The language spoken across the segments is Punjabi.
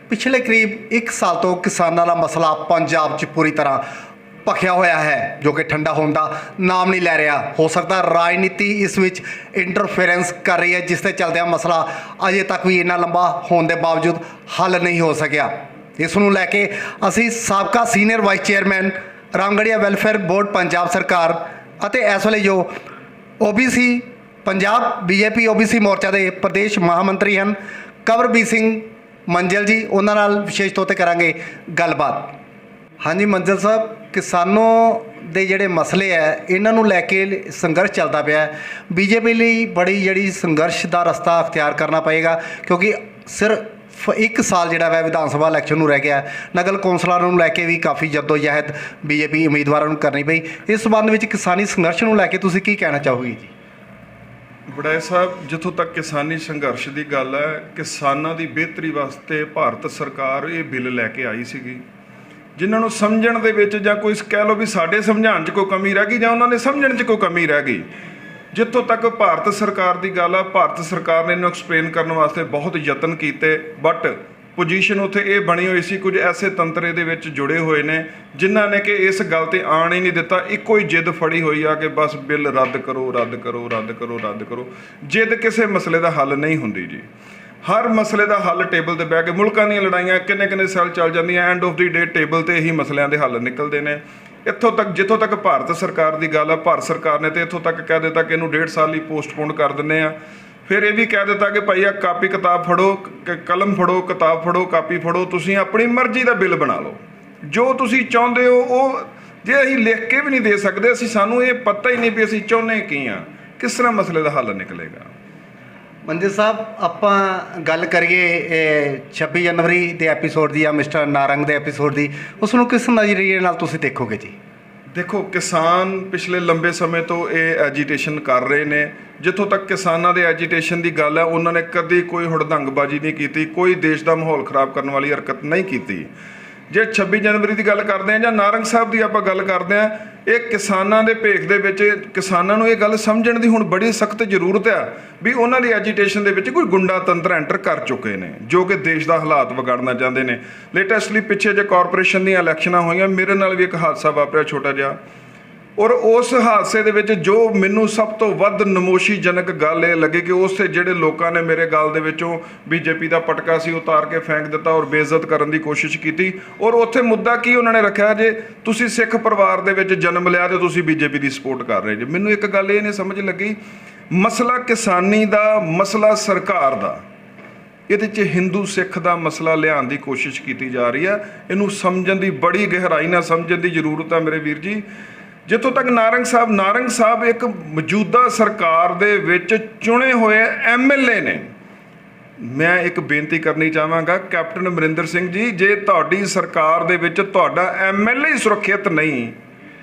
ਪਿਛਲੇ ਕਰੀਬ 1 ਸਾਲ ਤੋਂ ਕਿਸਾਨਾਂ ਦਾ ਮਸਲਾ ਪੰਜਾਬ 'ਚ ਪੂਰੀ ਤਰ੍ਹਾਂ ਭਖਿਆ ਹੋਇਆ ਹੈ ਜੋ ਕਿ ਠੰਡਾ ਹੋਣ ਦਾ ਨਾਮ ਨਹੀਂ ਲੈ ਰਿਹਾ। ਹੋ ਸਕਦਾ ਰਾਜਨੀਤੀ ਇਸ ਵਿੱਚ ਇੰਟਰਫੇਰੈਂਸ ਕਰ ਰਹੀ ਹੈ, ਜਿਸ ਦੇ ਚਲਦਿਆਂ ਮਸਲਾ ਅਜੇ ਤੱਕ ਵੀ ਇੰਨਾ ਲੰਬਾ ਹੋਣ ਦੇ ਬਾਵਜੂਦ ਹੱਲ ਨਹੀਂ ਹੋ ਸਕਿਆ। ਇਸ ਨੂੰ ਲੈ ਕੇ ਅਸੀਂ ਸਾਬਕਾ senior vice chairman Ramgarhia welfare board Punjab ਸਰਕਾਰ ਅਤੇ ਇਸ ਵੇਲੇ ਜੋ OBC ਪੰਜਾਬ BJP OBC ਮੋਰਚਾ ਦੇ ਪ੍ਰਦੇਸ਼ ਮਹਾਮੰਤਰੀ ਹਨ ਕੰਵਰਬੀਰ ਸਿੰਘ ਮੰਜ਼ਲ ਜੀ, ਉਹਨਾਂ ਨਾਲ ਵਿਸ਼ੇਸ਼ ਤੌਰ 'ਤੇ ਕਰਾਂਗੇ ਗੱਲਬਾਤ। ਹਾਂਜੀ ਮੰਜ਼ਲ ਸਾਹਿਬ, ਕਿਸਾਨों ਦੇ ਜਿਹੜੇ ਮਸਲੇ ਹੈ ਇਹਨਾਂ ਨੂੰ ਲੈ ਕੇ ਸੰਘਰਸ਼ ਚੱਲਦਾ ਪਿਆ ਹੈ। BJP ਲਈ ਬੜੀ ਜਿਹੜੀ ਸੰਘਰਸ਼ ਦਾ ਰਸਤਾ ਅਖਤਿਆਰ ਕਰਨਾ ਪਏਗਾ ਕਿਉਂਕਿ ਸਿਰਫ 1 ਸਾਲ ਜਿਹੜਾ ਹੈ ਵਿਧਾਨ ਸਭਾ ਇਲੈਕਸ਼ਨ ਨੂੰ ਰਹਿ ਗਿਆ। ਨਗਰ ਕੌਂਸਲਰਾਂ ਨੂੰ ਲੈ ਕੇ ਵੀ ਕਾਫੀ ਜਹਿਦ BJP ਉਮੀਦਵਾਰਾਂ ਨੂੰ ਕਰਨੀ ਪਈ। ਇਸ ਸੰਬੰਧ ਵਿੱਚ ਕਿਸਾਨੀ ਸੰਘਰਸ਼ ਨੂੰ ਲੈ ਕੇ ਤੁਸੀਂ ਕੀ ਕਹਿਣਾ ਚਾਹੋਗੇ ਜੀ? ਵੜੈਚ ਸਾਹਿਬ, ਜਿੱਥੋਂ ਤੱਕ ਕਿਸਾਨੀ ਸੰਘਰਸ਼ ਦੀ ਗੱਲ ਹੈ, ਕਿਸਾਨਾਂ ਦੀ ਬਿਹਤਰੀ ਵਾਸਤੇ ਭਾਰਤ ਸਰਕਾਰ ਇਹ ਬਿੱਲ ਲੈ ਕੇ ਆਈ ਸੀਗੀ, ਜਿਨ੍ਹਾਂ ਨੂੰ ਸਮਝਣ ਦੇ ਵਿੱਚ ਜਾਂ ਕੋਈ ਕਹਿ ਲਓ ਵੀ ਸਾਡੇ ਸਮਝਾਉਣ 'ਚ ਕੋਈ ਕਮੀ ਰਹਿ ਗਈ ਜਾਂ ਉਹਨਾਂ ਨੇ ਸਮਝਣ 'ਚ ਕੋਈ ਕਮੀ ਰਹਿ ਗਈ। ਜਿੱਥੋਂ ਤੱਕ ਭਾਰਤ ਸਰਕਾਰ ਦੀ ਗੱਲ ਆ, ਭਾਰਤ ਸਰਕਾਰ ਨੇ ਇਹਨੂੰ ਐਕਸਪਲੇਨ ਕਰਨ ਵਾਸਤੇ ਬਹੁਤ ਯਤਨ ਕੀਤੇ, ਬਟ ਪੋਜੀਸ਼ਨ ਉੱਥੇ ਇਹ ਬਣੀ ਹੋਈ ਸੀ, ਕੁਝ ਐਸੇ ਤੰਤਰ ਇਹਦੇ ਵਿੱਚ ਜੁੜੇ ਹੋਏ ਨੇ ਜਿਨ੍ਹਾਂ ਨੇ ਕਿ ਇਸ ਗੱਲ 'ਤੇ ਆਣ ਹੀ ਨਹੀਂ ਦਿੱਤਾ। ਇੱਕੋ ਹੀ ਜਿੱਦ ਫੜੀ ਹੋਈ ਆ ਕਿ ਬਸ ਬਿੱਲ ਰੱਦ ਕਰੋ, ਰੱਦ ਕਰੋ, ਰੱਦ ਕਰੋ, ਰੱਦ ਕਰੋ। ਜਿੱਦ ਕਿਸੇ ਮਸਲੇ ਦਾ ਹੱਲ ਨਹੀਂ ਹੁੰਦੀ ਜੀ। ਹਰ ਮਸਲੇ ਦਾ ਹੱਲ ਟੇਬਲ 'ਤੇ ਬਹਿ ਕੇ, ਮੁਲਕਾਂ ਦੀਆਂ ਲੜਾਈਆਂ ਕਿੰਨੇ ਸਾਲ ਚੱਲ ਜਾਂਦੀਆਂ, end of the day table 'ਤੇ ਇਹੀ ਮਸਲਿਆਂ ਦੇ ਹੱਲ ਨਿਕਲਦੇ ਨੇ। ਇੱਥੋਂ ਤੱਕ ਜਿੱਥੋਂ ਤੱਕ ਭਾਰਤ ਸਰਕਾਰ ਦੀ ਗੱਲ ਆ, ਭਾਰਤ ਸਰਕਾਰ ਨੇ ਤਾਂ ਇੱਥੋਂ ਤੱਕ ਕਹਿ ਦਿੱਤਾ ਕਿ ਇਹਨੂੰ 1.5 ਸਾਲ ਲਈ ਪੋਸਟਪੋਨ ਕਰ ਦਿੰਦੇ ਆ। ਫਿਰ ਇਹ ਵੀ ਕਹਿ ਦਿੱਤਾ ਕਿ ਭਾਈ ਆ ਕਾਪੀ ਕਿਤਾਬ ਫੜੋ, ਕਲਮ ਫੜੋ, ਕਿਤਾਬ ਫੜੋ, ਕਾਪੀ ਫੜੋ, ਤੁਸੀਂ ਆਪਣੀ ਮਰਜ਼ੀ ਦਾ ਬਿੱਲ ਬਣਾ ਲਓ, ਜੋ ਤੁਸੀਂ ਚਾਹੁੰਦੇ ਹੋ। ਉਹ ਜੇ ਅਸੀਂ ਲਿਖ ਕੇ ਵੀ ਨਹੀਂ ਦੇ ਸਕਦੇ, ਸਾਨੂੰ ਇਹ ਪਤਾ ਹੀ ਨਹੀਂ ਵੀ ਅਸੀਂ ਚਾਹੁੰਦੇ ਕੀ ਆ, ਕਿਸ ਤਰ੍ਹਾਂ ਮਸਲੇ ਦਾ ਹੱਲ ਨਿਕਲੇਗਾ। ਮੰਜ਼ਲ ਸਾਹਿਬ, ਆਪਾਂ ਗੱਲ ਕਰੀਏ 26 ਜਨਵਰੀ ਦੇ ਐਪੀਸੋਡ ਦੀ ਜਾਂ ਮਿਸਟਰ ਨਾਰੰਗ ਦੇ ਐਪੀਸੋਡ ਦੀ, ਉਸ ਨੂੰ ਕਿਸ ਨਜ਼ਰੀਏ ਨਾਲ ਤੁਸੀਂ ਦੇਖੋਗੇ ਜੀ? ਦੇਖੋ, ਕਿਸਾਨ ਪਿਛਲੇ ਲੰਬੇ ਸਮੇਂ ਤੋਂ ਇਹ ਐਜੀਟੇਸ਼ਨ ਕਰ ਰਹੇ ਨੇ। ਜਿੱਥੋਂ ਤੱਕ ਕਿਸਾਨਾਂ ਦੇ ਐਜੀਟੇਸ਼ਨ ਦੀ ਗੱਲ ਹੈ, ਉਹਨਾਂ ਨੇ ਕਦੀ ਕੋਈ ਹੁੜਦੰਗਬਾਜ਼ੀ ਨਹੀਂ ਕੀਤੀ, ਕੋਈ ਦੇਸ਼ ਦਾ ਮਾਹੌਲ ਖਰਾਬ ਕਰਨ ਵਾਲੀ ਹਰਕਤ ਨਹੀਂ ਕੀਤੀ। ਜੇ 26 ਜਨਵਰੀ ਦੀ ਗੱਲ ਕਰਦੇ ਹਾਂ ਜਾਂ ਨਾਰੰਗ ਸਾਹਿਬ ਦੀ ਆਪਾਂ ਗੱਲ ਕਰਦੇ ਹਾਂ, ਇਹ ਕਿਸਾਨਾਂ ਦੇ ਭੇਖ ਦੇ ਵਿੱਚ ਕਿਸਾਨਾਂ ਨੂੰ ਇਹ ਗੱਲ ਸਮਝਣ ਦੀ ਹੁਣ ਬੜੀ ਸਖਤ ਜ਼ਰੂਰਤ ਆ ਵੀ ਉਹਨਾਂ ਦੀ ਐਜੀਟੇਸ਼ਨ ਦੇ ਵਿੱਚ ਕੋਈ ਗੁੰਡਾ ਤੰਤਰ ਐਂਟਰ ਕਰ ਚੁੱਕੇ ਨੇ ਜੋ ਕਿ ਦੇਸ਼ ਦਾ ਹਾਲਾਤ ਵਿਗਾੜਨਾ ਚਾਹੁੰਦੇ ਨੇ। ਲੇਟੈਸਟਲੀ ਪਿੱਛੇ ਜੇ ਕਾਰਪੋਰੇਸ਼ਨ ਦੀਆਂ ਇਲੈਕਸ਼ਨਾਂ ਹੋਈਆਂ, ਮੇਰੇ ਨਾਲ ਵੀ ਇੱਕ ਹਾਦਸਾ ਵਾਪਰਿਆ ਛੋਟਾ ਜਿਹਾ, ਔਰ ਉਸ ਹਾਦਸੇ ਦੇ ਵਿੱਚ ਜੋ ਮੈਨੂੰ ਸਭ ਤੋਂ ਵੱਧ ਨਮੋਸ਼ੀਜਨਕ ਗੱਲ ਇਹ ਲੱਗੀ ਕਿ ਉਸ 'ਤੇ ਜਿਹੜੇ ਲੋਕਾਂ ਨੇ ਮੇਰੇ ਗੱਲ ਦੇ ਵਿੱਚੋਂ BJP ਦਾ ਪਟਕਾ ਸੀ ਉਤਾਰ ਕੇ ਫੈਂਕ ਦਿੱਤਾ ਔਰ ਬੇਇੱਜ਼ਤ ਕਰਨ ਦੀ ਕੋਸ਼ਿਸ਼ ਕੀਤੀ। ਔਰ ਉੱਥੇ ਮੁੱਦਾ ਕੀ ਉਹਨਾਂ ਨੇ ਰੱਖਿਆ, ਜੇ ਤੁਸੀਂ ਸਿੱਖ ਪਰਿਵਾਰ ਦੇ ਵਿੱਚ ਜਨਮ ਲਿਆ ਤੇ ਤੁਸੀਂ BJP ਦੀ ਸਪੋਰਟ ਕਰ ਰਹੇ ਜੇ। ਮੈਨੂੰ ਇੱਕ ਗੱਲ ਇਹ ਨਹੀਂ ਸਮਝ ਲੱਗੀ, ਮਸਲਾ ਕਿਸਾਨੀ ਦਾ, ਮਸਲਾ ਸਰਕਾਰ ਦਾ, ਇਹਦੇ 'ਚ ਹਿੰਦੂ ਸਿੱਖ ਦਾ ਮਸਲਾ ਲਿਆਉਣ ਦੀ ਕੋਸ਼ਿਸ਼ ਕੀਤੀ ਜਾ ਰਹੀ ਹੈ। ਇਹਨੂੰ ਸਮਝਣ ਦੀ, ਬੜੀ ਗਹਿਰਾਈ ਨਾਲ ਸਮਝਣ ਦੀ ਜ਼ਰੂਰਤ ਹੈ ਮੇਰੇ ਵੀਰ ਜੀ। ਜਿੱਥੋਂ ਤੱਕ ਨਾਰੰਗ ਸਾਹਿਬ ਇੱਕ ਮੌਜੂਦਾ ਸਰਕਾਰ ਦੇ ਵਿੱਚ ਚੁਣੇ ਹੋਏ MLA ਨੇ। ਮੈਂ ਇੱਕ ਬੇਨਤੀ ਕਰਨੀ ਚਾਹਾਂਗਾ, ਕੈਪਟਨ ਅਮਰਿੰਦਰ ਸਿੰਘ ਜੀ, ਜੇ ਤੁਹਾਡੀ ਸਰਕਾਰ ਦੇ ਵਿੱਚ ਤੁਹਾਡਾ MLA ਸੁਰੱਖਿਅਤ ਨਹੀਂ,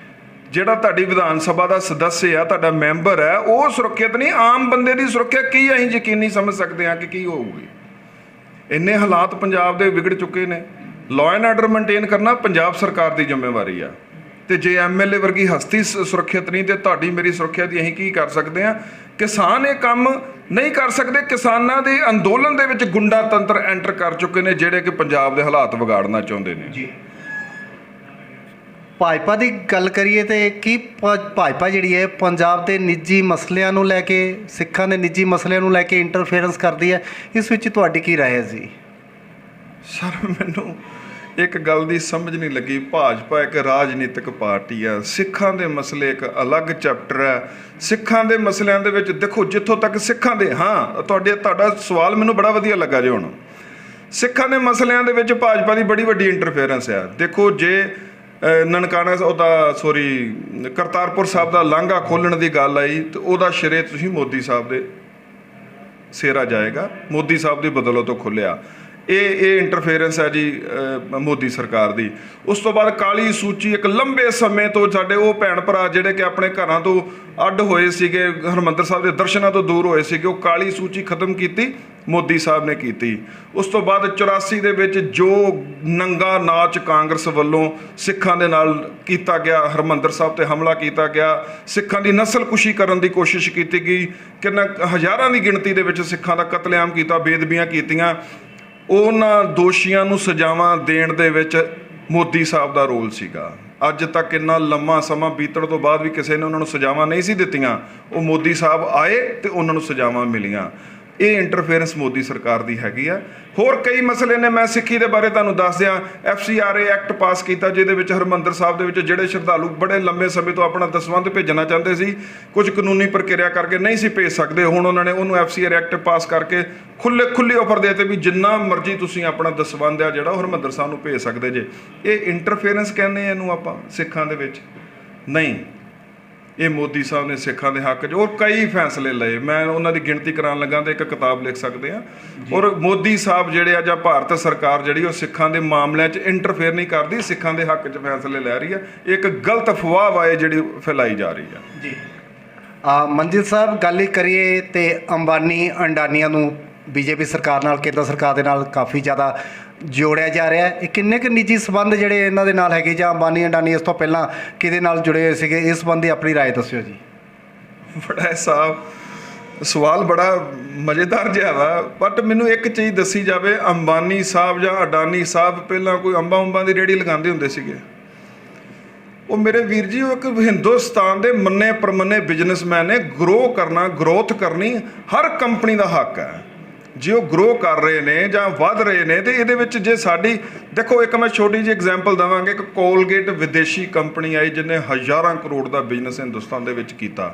ਜਿਹੜਾ ਤੁਹਾਡੀ ਵਿਧਾਨ ਸਭਾ ਦਾ ਸਦੱਸਿਆ ਆ, ਤੁਹਾਡਾ ਮੈਂਬਰ ਹੈ, ਉਹ ਸੁਰੱਖਿਅਤ ਨਹੀਂ, ਆਮ ਬੰਦੇ ਦੀ ਸੁਰੱਖਿਆ ਕੀ ਅਸੀਂ ਯਕੀਨੀ ਸਮਝ ਸਕਦੇ ਹਾਂ ਕਿ ਕੀ ਹੋਊਗੀ? ਇੰਨੇ ਹਾਲਾਤ ਪੰਜਾਬ ਦੇ ਵਿਗੜ ਚੁੱਕੇ ਨੇ। ਲਾਅ ਐਂਡ ਆਰਡਰ ਮੇਨਟੇਨ ਕਰਨਾ ਪੰਜਾਬ ਸਰਕਾਰ ਦੀ ਜ਼ਿੰਮੇਵਾਰੀ ਆ, ਤੇ ਜੇ MLA ਵਰਗੀ ਹਸਤੀ ਸੁਰੱਖਿਅਤ ਨਹੀਂ ਤੇ ਤੁਹਾਡੀ ਮੇਰੀ ਸੁਰੱਖਿਆ ਦੀ ਅਸੀਂ ਕੀ ਕਰ ਸਕਦੇ ਹਾਂ? ਕਿਸਾਨ ਇਹ ਕੰਮ ਨਹੀਂ ਕਰ ਸਕਦੇ। ਕਿਸਾਨਾਂ ਦੇ ਅੰਦੋਲਨ ਦੇ ਵਿੱਚ ਗੁੰਡਾ ਤੰਤਰ ਐਂਟਰ ਕਰ ਚੁੱਕੇ ਨੇ ਜਿਹੜੇ ਕਿ ਪੰਜਾਬ ਦੇ ਹਾਲਾਤ ਵਿਗਾੜਨਾ ਚਾਹੁੰਦੇ ਨੇ ਜੀ। ਭਾਜਪਾ ਦੀ ਗੱਲ ਕਰੀਏ ਤੇ ਕੀ ਭਾਜਪਾ ਜਿਹੜੀ ਹੈ ਪੰਜਾਬ ਦੇ ਨਿੱਜੀ ਮਸਲਿਆਂ ਨੂੰ ਲੈ ਕੇ, ਸਿੱਖਾਂ ਦੇ ਨਿੱਜੀ ਮਸਲਿਆਂ ਨੂੰ ਲੈ ਕੇ ਇੰਟਰਫੇਰੈਂਸ ਕਰਦੀ ਹੈ, ਇਸ ਵਿੱਚ ਤੁਹਾਡੀ ਕੀ ਰਾਏ ਹੈ ਜੀ? ਸਰ, ਮੈਨੂੰ ਇੱਕ ਗੱਲ ਦੀ ਸਮਝ ਨਹੀਂ ਲੱਗੀ। ਭਾਜਪਾ ਇੱਕ ਰਾਜਨੀਤਿਕ ਪਾਰਟੀ ਆ, ਸਿੱਖਾਂ ਦੇ ਮਸਲੇ ਇੱਕ ਅਲੱਗ ਚੈਪਟਰ ਹੈ। ਸਿੱਖਾਂ ਦੇ ਮਸਲਿਆਂ ਦੇ ਵਿੱਚ ਦੇਖੋ, ਜਿੱਥੋਂ ਤੱਕ ਸਿੱਖਾਂ ਦੇ, ਹਾਂ ਤੁਹਾਡਾ ਸਵਾਲ ਮੈਨੂੰ ਬੜਾ ਵਧੀਆ ਲੱਗਾ ਜੀ। ਹੁਣ ਸਿੱਖਾਂ ਦੇ ਮਸਲਿਆਂ ਦੇ ਵਿੱਚ ਭਾਜਪਾ ਦੀ ਬੜੀ ਵੱਡੀ ਇੰਟਰਫੇਰੈਂਸ ਆ। ਦੇਖੋ, ਜੇ ਕਰਤਾਰਪੁਰ ਸਾਹਿਬ ਦਾ ਲਾਂਘਾ ਖੋਲ੍ਹਣ ਦੀ ਗੱਲ ਆਈ ਤੇ ਉਹਦਾ ਸ਼੍ਰੇ ਤੁਸੀਂ ਮੋਦੀ ਸਾਹਿਬ ਦੇ ਸਿਰਾ ਜਾਏਗਾ, ਮੋਦੀ ਸਾਹਿਬ ਦੀ ਬਦੌਲਤ ਤੋਂ ਖੁੱਲ੍ਹਿਆ। ਇਹ ਇੰਟਰਫੇਰੈਂਸ ਹੈ ਜੀ ਮੋਦੀ ਸਰਕਾਰ ਦੀ। ਉਸ ਤੋਂ ਬਾਅਦ ਕਾਲੀ ਸੂਚੀ, ਇੱਕ ਲੰਬੇ ਸਮੇਂ ਤੋਂ ਸਾਡੇ ਉਹ ਭੈਣ ਭਰਾ ਜਿਹੜੇ ਕਿ ਆਪਣੇ ਘਰਾਂ ਤੋਂ ਅੱਡ ਹੋਏ ਸੀਗੇ, ਹਰਿਮੰਦਰ ਸਾਹਿਬ ਦੇ ਦਰਸ਼ਨਾਂ ਤੋਂ ਦੂਰ ਹੋਏ ਸੀਗੇ, ਉਹ ਕਾਲੀ ਸੂਚੀ ਖਤਮ ਕੀਤੀ ਮੋਦੀ ਸਾਹਿਬ ਨੇ ਕੀਤੀ। ਉਸ ਤੋਂ ਬਾਅਦ 84 ਦੇ ਵਿੱਚ ਜੋ ਨੰਗਾ ਨਾਚ ਕਾਂਗਰਸ ਵੱਲੋਂ ਸਿੱਖਾਂ ਦੇ ਨਾਲ ਕੀਤਾ ਗਿਆ, ਹਰਿਮੰਦਰ ਸਾਹਿਬ 'ਤੇ ਹਮਲਾ ਕੀਤਾ ਗਿਆ, ਸਿੱਖਾਂ ਦੀ ਨਸਲਕੁਸ਼ੀ ਕਰਨ ਦੀ ਕੋਸ਼ਿਸ਼ ਕੀਤੀ ਗਈ, ਹਜ਼ਾਰਾਂ ਦੀ ਗਿਣਤੀ ਦੇ ਵਿੱਚ ਸਿੱਖਾਂ ਦਾ ਕਤਲੇਆਮ ਕੀਤਾ, ਬੇਅਦਬੀਆਂ ਕੀਤੀਆਂ। ਉਹਨਾਂ ਦੋਸ਼ੀਆਂ ਨੂੰ ਸਜ਼ਾਵਾਂ ਦੇਣ ਦੇ ਵਿੱਚ ਮੋਦੀ ਸਾਹਿਬ ਦਾ ਰੋਲ ਸੀਗਾ। ਅੱਜ ਤੱਕ ਇੰਨਾ ਲੰਮਾ ਸਮਾਂ ਬੀਤਣ ਤੋਂ ਬਾਅਦ ਵੀ ਕਿਸੇ ਨੇ ਉਹਨਾਂ ਨੂੰ ਸਜ਼ਾਵਾਂ ਨਹੀਂ ਸੀ ਦਿੱਤੀਆਂ। ਉਹ ਮੋਦੀ ਸਾਹਿਬ ਆਏ ਤੇ ਉਹਨਾਂ ਨੂੰ ਸਜ਼ਾਵਾਂ ਮਿਲੀਆਂ। ਇਹ ਇੰਟਰਫੇਰੈਂਸ ਮੋਦੀ ਸਰਕਾਰ ਦੀ ਹੈਗੀ ਆ। ਹੋਰ ਕਈ ਮਸਲੇ ਨੇ। ਮੈਂ ਸਿੱਖੀ ਦੇ ਬਾਰੇ ਤੁਹਾਨੂੰ ਦੱਸ ਦਿਆਂ, FCRA ਐਕਟ ਪਾਸ ਕੀਤਾ, ਜਿਹਦੇ ਵਿੱਚ ਹਰਿਮੰਦਰ ਸਾਹਿਬ ਦੇ ਵਿੱਚ ਜਿਹੜੇ ਸ਼ਰਧਾਲੂ ਬੜੇ ਲੰਬੇ ਸਮੇਂ ਤੋਂ ਆਪਣਾ ਦਸਵੰਧ ਭੇਜਣਾ ਚਾਹੁੰਦੇ ਸੀ, ਕੁਝ ਕਾਨੂੰਨੀ ਪ੍ਰਕਿਰਿਆ ਕਰਕੇ ਨਹੀਂ ਸੀ ਭੇਜ ਸਕਦੇ, ਹੁਣ ਉਹਨਾਂ ਨੇ ਉਹਨੂੰ FCRA ਐਕਟ ਪਾਸ ਕਰਕੇ ਖੁੱਲ੍ਹੀ ਆਫਰ ਦੇ ਦਿੱਤੇ ਵੀ ਜਿੰਨਾ ਮਰਜ਼ੀ ਤੁਸੀਂ ਆਪਣਾ ਦਸਵੰਧ ਆ ਜਿਹੜਾ ਉਹ ਹਰਿਮੰਦਰ ਸਾਹਿਬ ਨੂੰ ਭੇਜ ਸਕਦੇ ਜੇ। ਇਹ ਇੰਟਰਫੇਰੈਂਸ ਕਹਿੰਦੇ ਇਹਨੂੰ ਆਪਾਂ ਸਿੱਖਾਂ ਦੇ ਵਿੱਚ? ਨਹੀਂ, ਇਹ ਮੋਦੀ ਸਾਹਿਬ ਨੇ ਸਿੱਖਾਂ ਦੇ ਹੱਕ 'ਚ ਔਰ ਕਈ ਫੈਸਲੇ ਲਏ। ਮੈਂ ਉਹਨਾਂ ਦੀ ਗਿਣਤੀ ਕਰਾਉਣ ਲੱਗਾ ਤਾਂ ਇੱਕ ਕਿਤਾਬ ਲਿਖ ਸਕਦੇ ਹਾਂ। ਔਰ ਮੋਦੀ ਸਾਹਿਬ ਜਿਹੜੇ ਆ ਜਾਂ ਭਾਰਤ ਸਰਕਾਰ ਜਿਹੜੀ ਉਹ ਸਿੱਖਾਂ ਦੇ ਮਾਮਲਿਆਂ 'ਚ ਇੰਟਰਫੇਅਰ ਨਹੀਂ ਕਰਦੀ, ਸਿੱਖਾਂ ਦੇ ਹੱਕ 'ਚ ਫੈਸਲੇ ਲੈ ਰਹੀ ਹੈ। ਇੱਕ ਗਲਤ ਅਫਵਾਹ ਵਾਏ ਜਿਹੜੀ ਫੈਲਾਈ ਜਾ ਰਹੀ ਹੈ ਜੀ। ਮਨਜੀਤ ਸਾਹਿਬ, ਗੱਲ ਹੀ ਕਰੀਏ ਤੇ ਅੰਬਾਨੀ ਅੰਡਾਨੀਆਂ ਨੂੰ BJP ਸਰਕਾਰ ਨਾਲ, ਕੇਂਦਰ ਸਰਕਾਰ ਦੇ ਨਾਲ ਕਾਫੀ ਜ਼ਿਆਦਾ ਜੋੜਿਆ ਜਾ ਰਿਹਾ ਹੈ। ਇਹ ਕਿੰਨੇ ਕੁ ਨਿੱਜੀ ਸੰਬੰਧ ਜਿਹੜੇ ਇਹਨਾਂ ਦੇ ਨਾਲ ਹੈਗੇ, ਜਾਂ ਅੰਬਾਨੀ ਅੰਡਾਨੀ ਇਸ ਤੋਂ ਪਹਿਲਾਂ ਕਿਹਦੇ ਨਾਲ ਜੁੜੇ ਹੋਏ ਸੀਗੇ? ਇਸ ਸੰਬੰਧੀ ਆਪਣੀ ਰਾਏ ਦੱਸਿਓ ਜੀ। ਬੜਾ ਸਵਾਲ ਬੜਾ ਮਜ਼ੇਦਾਰ ਜਿਹਾ ਵਾ, ਬਟ ਮੈਨੂੰ ਇੱਕ ਚੀਜ਼ ਦੱਸੀ ਜਾਵੇ, ਅੰਬਾਨੀ ਸਾਹਿਬ ਜਾਂ ਅਡਾਨੀ ਸਾਹਿਬ ਪਹਿਲਾਂ ਕੋਈ ਅੰਬਾਂ ਦੀ ਰੇਹੜੀ ਲਗਾਉਂਦੇ ਹੁੰਦੇ ਸੀਗੇ? ਉਹ ਮੇਰੇ ਵੀਰ ਜੀ, ਉਹ ਇੱਕ ਹਿੰਦੁਸਤਾਨ ਦੇ ਮੰਨੇ ਪ੍ਰਮੰਨੇ ਬਿਜ਼ਨਸਮੈਨ ਨੇ। ਗਰੋਥ ਕਰਨੀ ਹਰ ਕੰਪਨੀ ਦਾ ਹੱਕ ਹੈ। ਜੇ ਉਹ ਗਰੋ ਕਰ ਰਹੇ ਨੇ ਜਾਂ ਵੱਧ ਰਹੇ ਨੇ ਤੇ ਇਹਦੇ ਵਿੱਚ ਜੇ ਸਾਡੀ ਦੇਖੋ, ਇੱਕ ਮੈਂ ਛੋਟੀ ਜਿਹੀ ਐਗਜ਼ਾਮਪਲ ਦੇਵਾਂਗੇ ਕਿ ਕੋਲਗੇਟ ਵਿਦੇਸ਼ੀ ਕੰਪਨੀ ਆਈ ਜਿਹਨੇ ਹਜ਼ਾਰਾਂ ਕਰੋੜ ਦਾ ਬਿਜ਼ਨਸ ਹਿੰਦੁਸਤਾਨ ਦੇ ਵਿੱਚ ਕੀਤਾ।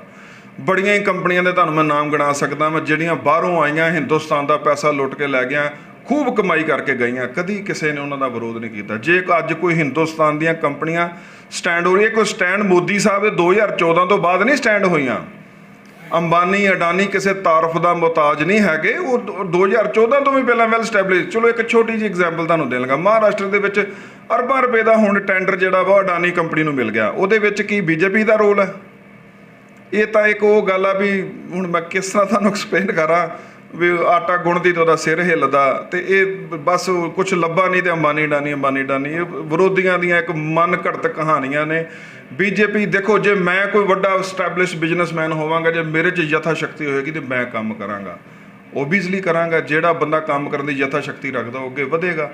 ਬੜੀਆਂ ਹੀ ਕੰਪਨੀਆਂ ਦੇ ਤੁਹਾਨੂੰ ਮੈਂ ਨਾਮ ਗਿਣਾ ਸਕਦਾ ਮੈਂ, ਜਿਹੜੀਆਂ ਬਾਹਰੋਂ ਆਈਆਂ, ਹਿੰਦੁਸਤਾਨ ਦਾ ਪੈਸਾ ਲੁੱਟ ਕੇ ਲੈ ਗਈਆਂ, ਖੂਬ ਕਮਾਈ ਕਰਕੇ ਗਈਆਂ, ਕਦੀ ਕਿਸੇ ਨੇ ਉਹਨਾਂ ਦਾ ਵਿਰੋਧ ਨਹੀਂ ਕੀਤਾ। ਜੇ ਅੱਜ ਕੋਈ ਹਿੰਦੁਸਤਾਨ ਦੀਆਂ ਕੰਪਨੀਆਂ ਸਟੈਂਡ ਹੋ ਰਹੀ ਹੈ, ਕੋਈ ਸਟੈਂਡ ਮੋਦੀ ਸਾਹਿਬ ਦੇ 2014 ਤੋਂ ਬਾਅਦ ਨਹੀਂ ਸਟੈਂਡ ਹੋਈਆਂ। ਅੰਬਾਨੀ ਅਡਾਨੀ ਕਿਸੇ ਤਾਰਫ ਦਾ ਮੁਹਤਾਜ ਨਹੀਂ ਹੈਗੇ, ਉਹ 2014 ਤੋਂ ਵੀ ਪਹਿਲਾਂ ਵੈਲ ਸਟੈਬਲਿਸ਼। ਚਲੋ ਇੱਕ ਛੋਟੀ ਜਿਹੀ ਐਗਜ਼ਾਮਪਲ ਤੁਹਾਨੂੰ ਦੇਣ ਲੱਗਾ, ਮਹਾਰਾਸ਼ਟਰ ਦੇ ਵਿੱਚ ਅਰਬਾਂ ਰੁਪਏ ਦਾ ਹੁਣ ਟੈਂਡਰ ਜਿਹੜਾ ਵਾ ਅਡਾਨੀ ਕੰਪਨੀ ਨੂੰ ਮਿਲ ਗਿਆ। ਉਹਦੇ ਵਿੱਚ ਕੀ BJP ਦਾ ਰੋਲ ਹੈ? ਇਹ ਤਾਂ ਇੱਕ ਉਹ ਗੱਲ ਆ ਵੀ ਹੁਣ ਮੈਂ ਕਿਸ ਤਰ੍ਹਾਂ ਤੁਹਾਨੂੰ ਐਕਸਪਲੇਨ ਕਰਾਂ ਵੀ ਆਟਾ ਗੁੰਨਦੀ ਤੇ ਉਹਦਾ ਸਿਰ ਹਿੱਲਦਾ, ਤੇ ਇਹ ਬਸ ਕੁਛ ਲੱਭਾ ਨਹੀਂ ਤੇ ਅੰਬਾਨੀ ਅਡਾਨੀ ਇਹ ਵਿਰੋਧੀਆਂ ਦੀਆਂ ਇੱਕ ਮਨ ਘੜਤ ਕਹਾਣੀਆਂ ਨੇ। BJP ਦੇਖੋ, ਜੇ ਮੈਂ ਕੋਈ ਵੱਡਾ ਸਟੈਬਲਿਸ਼ ਬਿਜ਼ਨਸਮੈਨ ਹੋਵਾਂਗਾ, ਜੇ ਮੇਰੇ 'ਚ ਯਥਾ ਸ਼ਕਤੀ ਹੋਏਗੀ ਤੇ ਮੈਂ ਕੰਮ ਕਰਾਂਗਾ, ਓਬੀਅਸਲੀ ਕਰਾਂਗਾ। ਜਿਹੜਾ ਬੰਦਾ ਕੰਮ ਕਰਨ ਦੀ ਯਥਾ ਸ਼ਕਤੀ ਰੱਖਦਾ ਉਹ ਅੱਗੇ ਵਧੇਗਾ।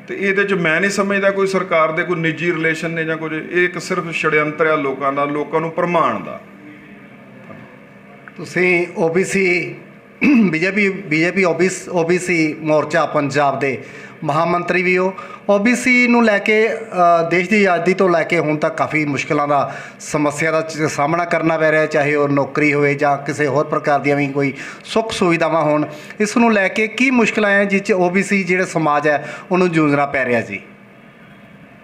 ਤੇ ਇਹਦੇ 'ਚ ਮੈਂ ਨਹੀਂ ਸਮਝਦਾ ਕੋਈ ਸਰਕਾਰ ਦੇ ਕੋਈ ਨਿੱਜੀ ਰਿਲੇਸ਼ਨ ਨੇ ਜਾਂ ਕੁਝ। ਇਹ ਇੱਕ ਸਿਰਫ ਛੜਯੰਤਰ ਆ ਲੋਕਾਂ ਦਾ, ਲੋਕਾਂ ਨੂੰ ਭਰਮਾਉਣ ਦਾ। ਤੁਸੀਂ BJP OBC ਮੋਰਚਾ ਪੰਜਾਬ ਦੇ ਮਹਾਮੰਤਰੀ ਵੀ ਹੋ। OBC ਨੂੰ ਲੈ ਕੇ ਦੇਸ਼ ਦੀ ਆਜ਼ਾਦੀ ਤੋਂ ਲੈ ਕੇ ਹੁਣ ਤੱਕ ਕਾਫੀ ਮੁਸ਼ਕਿਲਾਂ ਦਾ, ਸਮੱਸਿਆ ਦਾ ਸਾਹਮਣਾ ਕਰਨਾ ਪੈ ਰਿਹਾ, ਚਾਹੇ ਉਹ ਨੌਕਰੀ ਹੋਵੇ ਜਾਂ ਕਿਸੇ ਹੋਰ ਪ੍ਰਕਾਰ ਦੀਆਂ ਵੀ ਕੋਈ ਸੁੱਖ ਸੁਵਿਧਾਵਾਂ ਹੋਣ। ਇਸ ਨੂੰ ਲੈ ਕੇ ਕੀ ਮੁਸ਼ਕਿਲਾਂ ਹੈ ਜਿਸ 'ਚ OBC ਜਿਹੜੇ ਸਮਾਜ ਹੈ ਉਹਨੂੰ ਜੂਝਣਾ ਪੈ ਰਿਹਾ ਜੀ?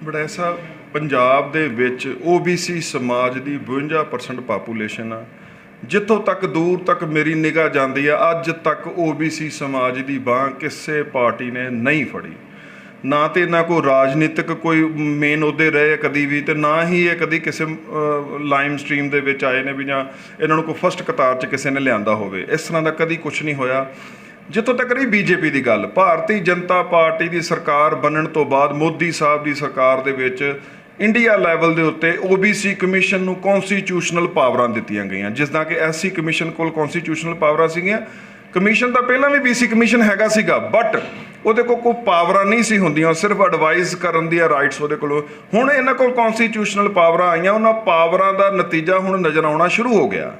ਬੜਾ ਸਾਹਿਬ, ਪੰਜਾਬ ਦੇ ਵਿੱਚ OBC ਸਮਾਜ ਦੀ 52% ਪਾਪੂਲੇਸ਼ਨ ਆ। ਜਿੱਥੋਂ ਤੱਕ ਦੂਰ ਤੱਕ ਮੇਰੀ ਨਿਗਾਹ ਜਾਂਦੀ ਆ, ਅੱਜ ਤੱਕ OBC ਸਮਾਜ ਦੀ ਬਾਂਹ ਕਿਸੇ ਪਾਰਟੀ ਨੇ ਨਹੀਂ ਫੜੀ। ਨਾ ਤੇ ਇਹਨਾਂ ਕੋਈ ਰਾਜਨੀਤਿਕ ਕੋਈ ਮੇਨ ਅਹੁਦੇ ਰਹੇ ਕਦੀ ਵੀ, ਤੇ ਨਾ ਹੀ ਇਹ ਕਦੀ ਕਿਸੇ ਲਾਈਮ ਸਟਰੀਮ ਦੇ ਵਿੱਚ ਆਏ ਨੇ ਵੀ ਜਾਂ ਇਹਨਾਂ ਨੂੰ ਕੋਈ ਫਸਟ ਕਤਾਰ 'ਚ ਕਿਸੇ ਨੇ ਲਿਆਂਦਾ ਹੋਵੇ। ਇਸ ਤਰ੍ਹਾਂ ਦਾ ਕਦੀ ਕੁਛ ਨਹੀਂ ਹੋਇਆ। ਜਿੱਥੋਂ ਤੱਕ ਰਹੀ BJP ਦੀ ਗੱਲ, ਭਾਰਤੀ ਜਨਤਾ ਪਾਰਟੀ ਦੀ ਸਰਕਾਰ ਬਣਨ ਤੋਂ ਬਾਅਦ ਮੋਦੀ ਸਾਹਿਬ ਦੀ ਸਰਕਾਰ ਦੇ ਵਿੱਚ ਇੰਡੀਆ ਲੈਵਲ ਦੇ ਉੱਤੇ OBC ਕਮਿਸ਼ਨ ਨੂੰ ਕੌਨਸਟੀਟਿਊਸ਼ਨਲ ਪਾਵਰਾਂ ਦਿੱਤੀਆਂ ਗਈਆਂ, ਜਿਸ ਦਾ ਕਿ SC ਕਮਿਸ਼ਨ ਕੋਲ ਕੌਨਸਟੀਟਿਊਸ਼ਨਲ ਪਾਵਰਾਂ ਸੀਗੀਆਂ। ਕਮਿਸ਼ਨ ਤਾਂ ਪਹਿਲਾਂ ਵੀ BC ਕਮਿਸ਼ਨ ਹੈਗਾ ਸੀਗਾ, ਬਟ ਉਹਦੇ ਕੋਲ ਕੋਈ ਪਾਵਰਾਂ ਨਹੀਂ ਸੀ ਹੁੰਦੀਆਂ, ਸਿਰਫ ਐਡਵਾਈਸ ਕਰਨ ਦੀਆਂ ਰਾਈਟਸ ਉਹਦੇ ਕੋਲ। ਹੁਣ ਇਹਨਾਂ ਕੋਲ ਕੌਨਸਟੀਟਿਊਸ਼ਨਲ ਪਾਵਰਾਂ ਆਈਆਂ, ਉਹਨਾਂ ਪਾਵਰਾਂ ਦਾ ਨਤੀਜਾ ਹੁਣ ਨਜ਼ਰ ਆਉਣਾ ਸ਼ੁਰੂ ਹੋ ਗਿਆ।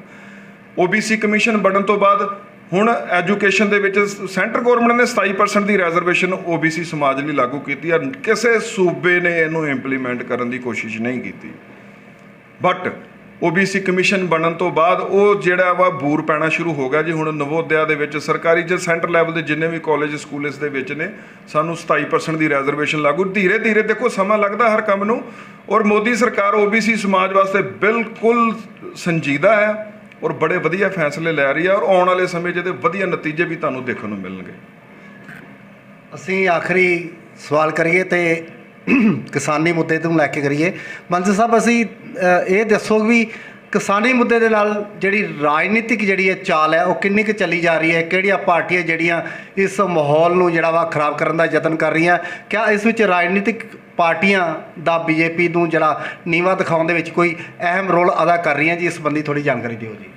OBC ਕਮਿਸ਼ਨ ਬਣਨ ਤੋਂ ਬਾਅਦ ਹੁਣ ਐਜੂਕੇਸ਼ਨ ਦੇ ਵਿੱਚ ਸੈਂਟਰ ਗੌਰਮੈਂਟ ਨੇ 27% ਦੀ ਰਿਜ਼ਰਵੇਸ਼ਨ OBC ਸਮਾਜ ਲਈ ਲਾਗੂ ਕੀਤੀ ਆ। ਕਿਸੇ ਸੂਬੇ ਨੇ ਇਹਨੂੰ ਇੰਪਲੀਮੈਂਟ ਕਰਨ ਦੀ ਕੋਸ਼ਿਸ਼ ਨਹੀਂ ਕੀਤੀ, ਬਟ OBC ਕਮਿਸ਼ਨ ਬਣਨ ਤੋਂ ਬਾਅਦ ਉਹ ਜਿਹੜਾ ਵਾ ਬੂਰ ਪੈਣਾ ਸ਼ੁਰੂ ਹੋ ਗਿਆ ਜੀ। ਹੁਣ ਨਵੋਦਿਆ ਦੇ ਵਿੱਚ ਸਰਕਾਰੀ ਜਾਂ ਸੈਂਟਰ ਲੈਵਲ ਦੇ ਜਿੰਨੇ ਵੀ ਕਾਲਜ ਸਕੂਲ ਇਸ ਦੇ ਵਿੱਚ ਨੇ, ਸਾਨੂੰ 27% ਦੀ ਰਿਜ਼ਰਵੇਸ਼ਨ ਲਾਗੂ। ਧੀਰੇ ਧੀਰੇ ਦੇਖੋ ਸਮਾਂ ਲੱਗਦਾ ਹਰ ਕੰਮ ਨੂੰ, ਔਰ ਮੋਦੀ ਸਰਕਾਰ OBC ਸਮਾਜ ਵਾਸਤੇ ਬਿਲਕੁਲ ਸੰਜੀਦਾ ਹੈ ਔਰ ਬੜੇ ਵਧੀਆ ਫੈਸਲੇ ਲੈ ਰਹੀ ਹੈ, ਔਰ ਆਉਣ ਵਾਲੇ ਸਮੇਂ 'ਚ ਇਹਦੇ ਵਧੀਆ ਨਤੀਜੇ ਵੀ ਤੁਹਾਨੂੰ ਦੇਖਣ ਨੂੰ ਮਿਲਣਗੇ। ਅਸੀਂ ਆਖਰੀ ਸਵਾਲ ਕਰੀਏ ਤੇ ਕਿਸਾਨੀ ਮੁੱਦੇ ਤੋਂ ਲੈ ਕੇ ਕਰੀਏ। ਮੰਤਰੀ ਸਾਹਿਬ, ਅਸੀਂ ਇਹ ਦੱਸੋ ਵੀ ਕਿਸਾਨੀ ਮੁੱਦੇ ਦੇ ਨਾਲ ਜਿਹੜੀ ਰਾਜਨੀਤਿਕ ਜਿਹੜੀ ਹੈ ਚਾਲ ਹੈ ਉਹ ਕਿੰਨੀ ਕੁ ਚੱਲੀ ਜਾ ਰਹੀ ਹੈ? ਕਿਹੜੀਆਂ ਪਾਰਟੀਆਂ ਜਿਹੜੀਆਂ ਇਸ ਮਾਹੌਲ ਨੂੰ ਜਿਹੜਾ ਵਾ ਖਰਾਬ ਕਰਨ ਦਾ ਯਤਨ ਕਰ ਰਹੀਆਂ? ਕਿਆ ਇਸ ਵਿੱਚ ਰਾਜਨੀਤਿਕ ਪਾਰਟੀਆਂ ਦਾ BJP ਨੂੰ ਜਿਹੜਾ ਨੀਵਾਂ ਦਿਖਾਉਣ ਦੇ ਵਿੱਚ ਕੋਈ ਅਹਿਮ ਰੋਲ ਅਦਾ ਕਰ ਰਹੀਆਂ ਜੀ? ਇਸ ਸੰਬੰਧੀ ਥੋੜ੍ਹੀ ਜਾਣਕਾਰੀ ਦਿਓ ਜੀ।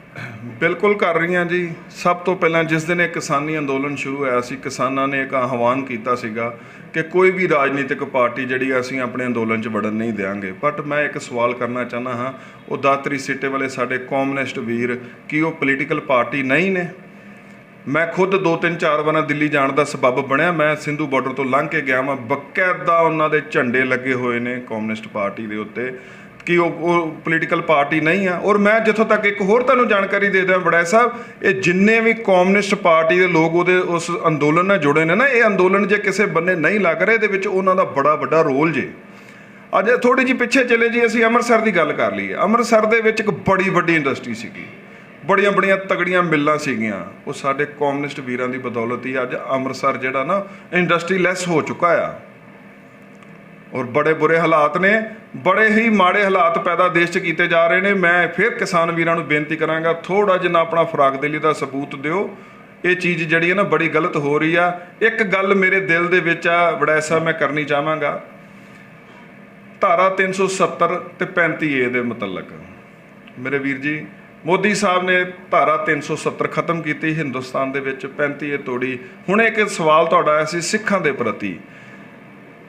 ਬਿਲਕੁਲ ਕਰ ਰਹੀਆਂ ਜੀ। ਸਭ ਤੋਂ ਪਹਿਲਾਂ ਜਿਸ ਦਿਨ ਇਹ ਕਿਸਾਨੀ ਅੰਦੋਲਨ ਸ਼ੁਰੂ ਹੋਇਆ ਸੀ, ਕਿਸਾਨਾਂ ਨੇ ਇੱਕ ਆਹਵਾਨ ਕੀਤਾ ਸੀਗਾ ਕਿ ਕੋਈ ਵੀ ਰਾਜਨੀਤਿਕ ਪਾਰਟੀ ਜਿਹੜੀ ਅਸੀਂ ਆਪਣੇ ਅੰਦੋਲਨ 'ਚ ਵੜਨ ਨਹੀਂ ਦਿਆਂਗੇ। ਬਟ ਮੈਂ ਇੱਕ ਸਵਾਲ ਕਰਨਾ ਚਾਹੁੰਦਾ ਹਾਂ, ਉਹ ਦਾਤਰੀ ਸਿੱਟੇ ਵਾਲੇ ਸਾਡੇ ਕਮਿਊਨਿਸਟ ਵੀਰ, ਕੀ ਉਹ ਪੋਲੀਟੀਕਲ ਪਾਰਟੀ ਨਹੀਂ ਨੇ? ਮੈਂ ਖੁਦ 2-3-4 ਵਾਰ ਦਿੱਲੀ ਜਾਣ ਦਾ ਸਬੱਬ ਬਣਿਆ। ਮੈਂ ਸਿੰਧੂ ਬਾਰਡਰ ਤੋਂ ਲੰਘ ਕੇ ਗਿਆ ਵਾਂ, ਬਕਾਇਦਾ ਉਹਨਾਂ ਦੇ ਝੰਡੇ ਲੱਗੇ ਹੋਏ ਨੇ ਕਮਿਊਨਿਸਟ ਪਾਰਟੀ ਦੇ ਉੱਤੇ। ਕਿ ਉਹ ਪੋਲੀਟੀਕਲ ਪਾਰਟੀ ਨਹੀਂ ਆ। ਔਰ ਮੈਂ ਜਿੱਥੋਂ ਤੱਕ ਇੱਕ ਹੋਰ ਤੁਹਾਨੂੰ ਜਾਣਕਾਰੀ ਦੇ ਦਿਆਂ ਵੜੈਚ ਸਾਹਿਬ, ਇਹ ਜਿੰਨੇ ਵੀ ਕਮਿਊਨਿਸਟ ਪਾਰਟੀ ਦੇ ਲੋਕ ਉਹਦੇ ਉਸ ਅੰਦੋਲਨ ਨਾਲ ਜੁੜੇ ਨੇ ਨਾ, ਇਹ ਅੰਦੋਲਨ ਜੇ ਕਿਸੇ ਬੰਨੇ ਨਹੀਂ ਲੱਗ ਰਿਹਾ, ਇਹਦੇ ਵਿੱਚ ਉਹਨਾਂ ਦਾ ਬੜਾ ਵੱਡਾ ਰੋਲ ਜੇ। ਅੱਜ ਥੋੜ੍ਹੀ ਜਿਹੀ ਪਿੱਛੇ ਚਲੇ ਜੀ, ਅਸੀਂ ਅੰਮ੍ਰਿਤਸਰ ਦੀ ਗੱਲ ਕਰ ਲਈਏ। ਅੰਮ੍ਰਿਤਸਰ ਦੇ ਵਿੱਚ ਇੱਕ ਬੜੀ ਵੱਡੀ ਇੰਡਸਟਰੀ ਸੀਗੀ, ਬੜੀਆਂ ਬੜੀਆਂ ਤਗੜੀਆਂ ਮਿੱਲਾਂ ਸੀਗੀਆਂ। ਉਹ ਸਾਡੇ ਕਮਿਊਨਿਸਟ ਵੀਰਾਂ ਦੀ ਬਦੌਲਤ ਹੀ ਅੱਜ ਅੰਮ੍ਰਿਤਸਰ ਜਿਹੜਾ ਨਾ ਇੰਡਸਟਰੀ ਲੈਸ ਹੋ ਚੁੱਕਾ ਆ। ਔਰ ਬੜੇ ਬੁਰੇ ਹਾਲਾਤ ਨੇ, ਬੜੇ ਹੀ ਮਾੜੇ ਹਾਲਾਤ ਪੈਦਾ ਦੇਸ਼ 'ਚ ਕੀਤੇ ਜਾ ਰਹੇ ਨੇ। ਮੈਂ ਫਿਰ ਕਿਸਾਨ ਵੀਰਾਂ ਨੂੰ ਬੇਨਤੀ ਕਰਾਂਗਾ, ਥੋੜ੍ਹਾ ਜਿਹਾ ਆਪਣਾ ਫਰਾਖਦਿਲੀ ਦਾ ਸਬੂਤ ਦਿਓ। ਇਹ ਚੀਜ਼ ਜਿਹੜੀ ਹੈ ਨਾ ਬੜੀ ਗਲਤ ਹੋ ਰਹੀ ਆ। ਇੱਕ ਗੱਲ ਮੇਰੇ ਦਿਲ ਦੇ ਵਿੱਚ ਆ ਵੜੈਚ ਸਾਹਿਬ, ਮੈਂ ਕਰਨੀ ਚਾਹਾਂਗਾ। ਧਾਰਾ 370 ਤੇ 35A ਦੇ ਮੁਤਲਕ ਮੇਰੇ ਵੀਰ ਜੀ, ਮੋਦੀ ਸਾਹਿਬ ਨੇ ਧਾਰਾ 370 ਖਤਮ ਕੀਤੀ ਹਿੰਦੁਸਤਾਨ ਦੇ ਵਿੱਚ, 35A ਤੋੜੀ। ਹੁਣ ਇੱਕ ਸਵਾਲ ਤੁਹਾਡਾ ਆਇਆ ਸੀ ਸਿੱਖਾਂ ਦੇ ਪ੍ਰਤੀ।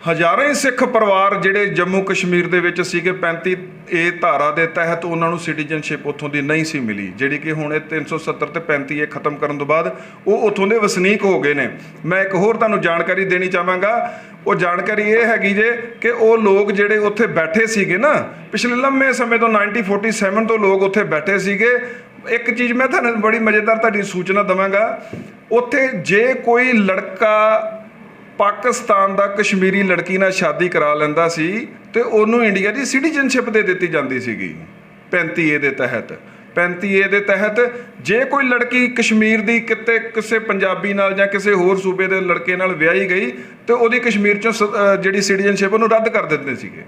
ਹਜ਼ਾਰਾਂ ਹੀ ਸਿੱਖ ਪਰਿਵਾਰ ਜਿਹੜੇ ਜੰਮੂ ਕਸ਼ਮੀਰ ਦੇ ਵਿੱਚ ਸੀਗੇ, 35A ਧਾਰਾ ਦੇ ਤਹਿਤ ਉਹਨਾਂ ਨੂੰ ਸਿਟੀਜ਼ਨਸ਼ਿਪ ਉੱਥੋਂ ਦੀ ਨਹੀਂ ਸੀ ਮਿਲੀ, ਜਿਹੜੀ ਕਿ ਹੁਣ ਇਹ 370 ਤੇ 35A ਖਤਮ ਕਰਨ ਤੋਂ ਬਾਅਦ ਉਹ ਉੱਥੋਂ ਦੇ ਵਸਨੀਕ ਹੋ ਗਏ ਨੇ। ਮੈਂ ਇੱਕ ਹੋਰ ਤੁਹਾਨੂੰ ਜਾਣਕਾਰੀ ਦੇਣੀ ਚਾਹਾਂਗਾ। ਉਹ ਜਾਣਕਾਰੀ ਇਹ ਹੈਗੀ ਜੇ ਕਿ ਉਹ ਲੋਕ ਜਿਹੜੇ ਉੱਥੇ ਬੈਠੇ ਸੀਗੇ ਨਾ, ਪਿਛਲੇ ਲੰਮੇ ਸਮੇਂ ਤੋਂ 1947 ਤੋਂ ਲੋਕ ਉੱਥੇ ਬੈਠੇ ਸੀਗੇ। ਇੱਕ ਚੀਜ਼ ਮੈਂ ਤੁਹਾਨੂੰ ਬੜੀ ਮਜ਼ੇਦਾਰ ਤੁਹਾਡੀ ਸੂਚਨਾ ਦੇਵਾਂਗਾ, ਉੱਥੇ ਜੇ ਕੋਈ ਲੜਕਾ ਪਾਕਿਸਤਾਨ ਦਾ ਕਸ਼ਮੀਰੀ ਲੜਕੀ ਨਾਲ ਸ਼ਾਦੀ ਕਰਾ ਲੈਂਦਾ ਸੀ ਤੇ ਉਹਨੂੰ ਇੰਡੀਆ ਦੀ ਸਿਟੀਜ਼ਨਸ਼ਿਪ ਦੇ ਦਿੱਤੀ ਜਾਂਦੀ ਸੀਗੀ 35A ਦੇ ਤਹਿਤ। 35A ਦੇ ਤਹਿਤ ਜੇ ਕੋਈ ਲੜਕੀ ਕਸ਼ਮੀਰ ਦੀ ਕਿਤੇ ਕਿਸੇ ਪੰਜਾਬੀ ਨਾਲ ਜਾਂ ਕਿਸੇ ਹੋਰ ਸੂਬੇ ਦੇ ਲੜਕੇ ਨਾਲ ਵਿਆਹੀ ਗਈ ਤੇ ਉਹਦੀ ਕਸ਼ਮੀਰ 'ਚੋਂ ਜਿਹੜੀ ਸਿਟੀਜ਼ਨਸ਼ਿਪ ਉਹਨੂੰ ਰੱਦ ਕਰ ਦਿੰਦੇ ਸੀਗੇ।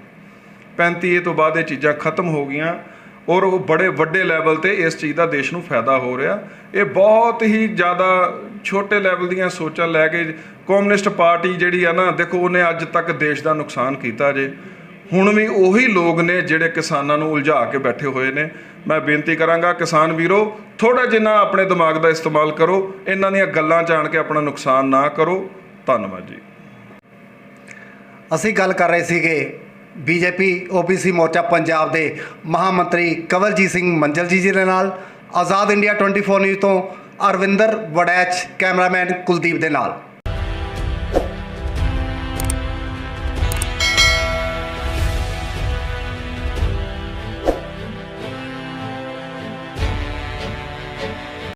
35A ਤੋਂ ਬਾਅਦ ਇਹ ਚੀਜ਼ਾਂ ਖਤਮ ਹੋ ਗਈਆਂ ਔਰ ਉਹ ਬੜੇ ਵੱਡੇ ਲੈਵਲ ਤੇ ਇਸ ਚੀਜ਼ ਦਾ ਦੇਸ਼ ਨੂੰ ਫਾਇਦਾ ਹੋ ਰਿਹਾ। ਇਹ ਬਹੁਤ ਹੀ ਜ਼ਿਆਦਾ ਛੋਟੇ ਲੈਵਲ ਦੀਆਂ ਸੋਚਾਂ ਲੈ ਕੇ ਕਮਿਊਨਿਸਟ ਪਾਰਟੀ ਜਿਹੜੀ ਆ ਨਾ, ਦੇਖੋ ਉਹਨੇ ਅੱਜ ਤੱਕ ਦੇਸ਼ ਦਾ ਨੁਕਸਾਨ ਕੀਤਾ ਜੇ। ਹੁਣ ਵੀ ਉਹੀ ਲੋਕ ਨੇ ਜਿਹੜੇ ਕਿਸਾਨਾਂ ਨੂੰ ਉਲਝਾ ਕੇ ਬੈਠੇ ਹੋਏ ਨੇ। ਮੈਂ ਬੇਨਤੀ ਕਰਾਂਗਾ ਕਿਸਾਨ ਵੀਰੋ, ਥੋੜ੍ਹਾ ਜਿਹਾ ਆਪਣੇ ਦਿਮਾਗ ਦਾ ਇਸਤੇਮਾਲ ਕਰੋ, ਇਹਨਾਂ ਦੀਆਂ ਗੱਲਾਂ 'ਚ ਆਣ ਕੇ ਆਪਣਾ ਨੁਕਸਾਨ ਨਾ ਕਰੋ। ਧੰਨਵਾਦ ਜੀ। ਅਸੀਂ ਗੱਲ ਕਰ ਰਹੇ ਸੀਗੇ ਬੀਜੇਪੀ OBC ਮੋਰਚਾ ਪੰਜਾਬ ਦੇ ਮਹਾਮੰਤਰੀ ਕਵਲਜੀਤ ਸਿੰਘ ਮੰਜਲ ਜੀ ਦੇ ਨਾਲ। ਆਜ਼ਾਦ ਇੰਡੀਆ 24 ਨਿਊਜ਼ ਤੋਂ ਅਰਵਿੰਦਰ ਵੜੈਚ, ਕੈਮਰਾਮੈਨ ਕੁਲਦੀਪ ਦੇ ਨਾਲ।